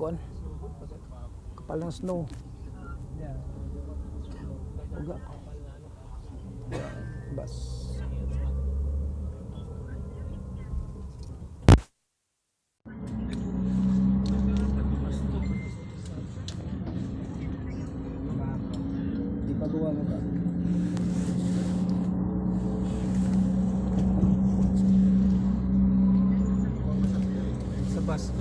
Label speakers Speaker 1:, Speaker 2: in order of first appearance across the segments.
Speaker 1: kuan. Kapal ng snow. Uga. Bas. Di pa gawa mo ba? Sa bus.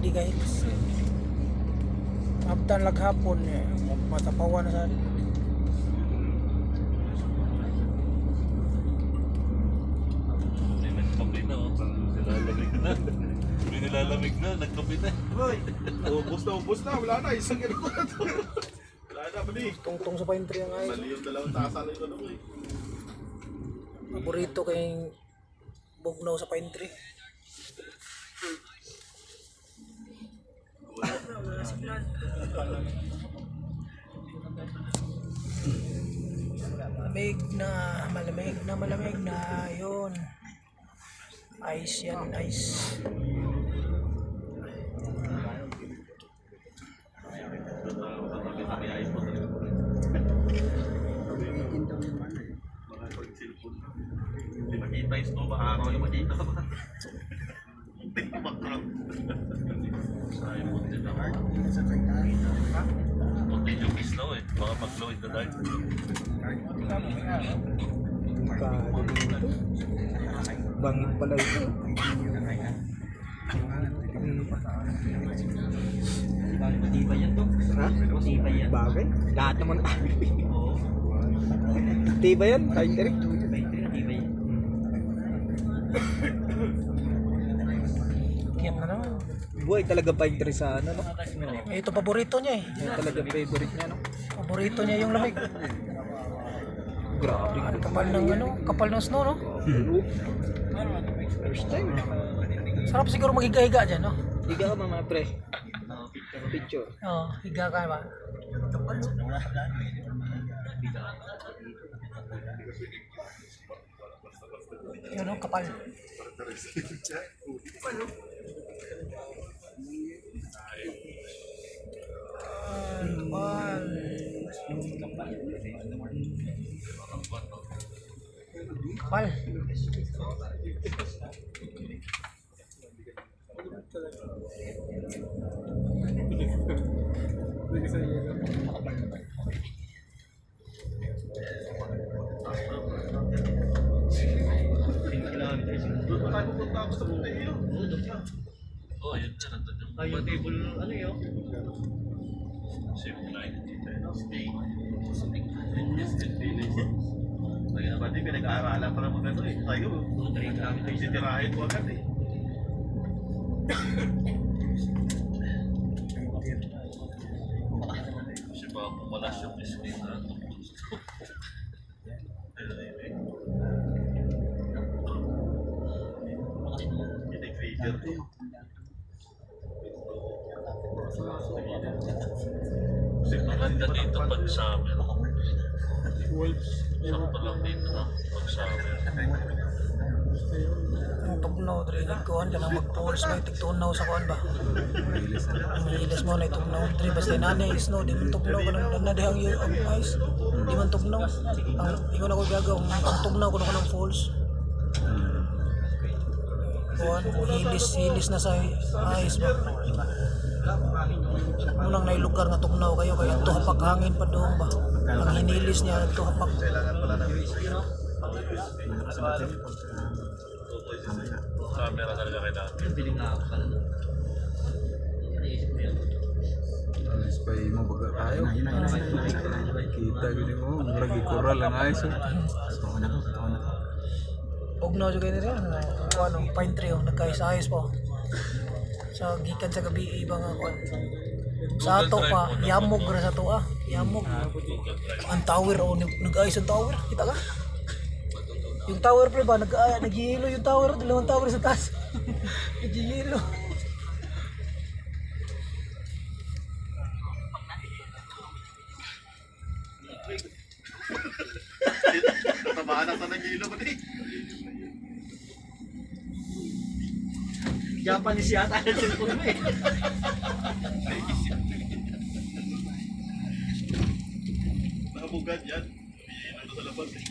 Speaker 1: Di guys. After laghapon matapawan na sa
Speaker 2: Nilalamig na, nagkape na.
Speaker 3: Ubus na, wala na, isang ino ko na to. Wala na, mali.
Speaker 1: tungtong sa pine tree ang ay.
Speaker 3: Mali yung dalawang tasa lang ito ako eh.
Speaker 1: Paborito kayong bugnaw sa pine tree. Malamig na, yun. Ice yan, ice.
Speaker 2: Hindi makita yung snow, baka araw yung makita ba? Hindi background. Sayang mo din ako. Puti yung snow eh, baka mag-glow in the dark.
Speaker 1: Bangit pala ito.
Speaker 4: Matibay yan to.
Speaker 1: Ha?
Speaker 4: Matibay yan.
Speaker 1: Bagay? Lahat naman.
Speaker 4: Oo.
Speaker 1: Tiba yan? Pine tree?
Speaker 4: Matibay yan.
Speaker 1: Yan na naman.
Speaker 5: Buhay talaga pine tree sa ano, no?
Speaker 1: Ito paborito niya eh.
Speaker 5: Yan talaga favorite niya, no?
Speaker 1: Paborito niya yung lamig.
Speaker 5: Grabe.
Speaker 1: Kapal ng snow, no?
Speaker 5: First time.
Speaker 1: Sarap siguro maghiga-higa dyan, no?
Speaker 5: Higa ka mga pre. Picture.
Speaker 1: Oo, higa ka ba? Yun, no? Kapal. Kapal. Kapal.
Speaker 3: Doon pa tayo pupunta ako sa Bukay yun.
Speaker 2: Oh, yun na, nandun yung
Speaker 4: Ay, yung table, ano yun?
Speaker 2: Same line. Stay. Distant village. Kaya pati pinag-aaralan pa naman ito eh. Tayo, sitirahin ko agad eh. Kasi baka pumalas yung screen na figure to. Kasi maganda dito pag summer. Sakto lang dito no? Pag summer.
Speaker 1: Ang tugnaw, dre, nagkuhan ka nang mag-pulse na itigtunaw sa kuhan ba? Ang hilis mo na itugnaw, dre, basta nanay is no, di man tugnaw ka nang nadihang yung ice, di man tugnaw. Ikaw na ko gagaw, ang tugnaw ko na ko ng falls. Kuhan, hilis na sa ice ba? Unang nailugar nga tugnaw kayo, kaya ito hapak hangin pa doon ba? Ang hinilis niya, ito hapak.
Speaker 2: Camera talaga kailangan.
Speaker 4: Piling nga ako pala. Naisip mo yan.
Speaker 6: Alis pa mo baga tayo. Kita gini mo, lagi koral ang ayos.
Speaker 1: Ugnaw juga nila, ano, pine tree, nagkaisa-ayos po. Sa sa gikan sa gabi iba nga kuan. Sa ato pa yamog ra sa to yamog. Ang tower o nag-ayos ang tower, kita ka? Yung tower pre ba nag-yelo yung tower, dalawang tower sa taas. Nag-yelo.
Speaker 2: Tamaan na sa nagilo mo din.
Speaker 4: Japanese yata yung cellphone mo eh.
Speaker 2: Nakabugad yan. Iinom na sa labas eh.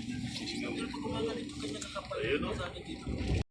Speaker 2: Ayun o.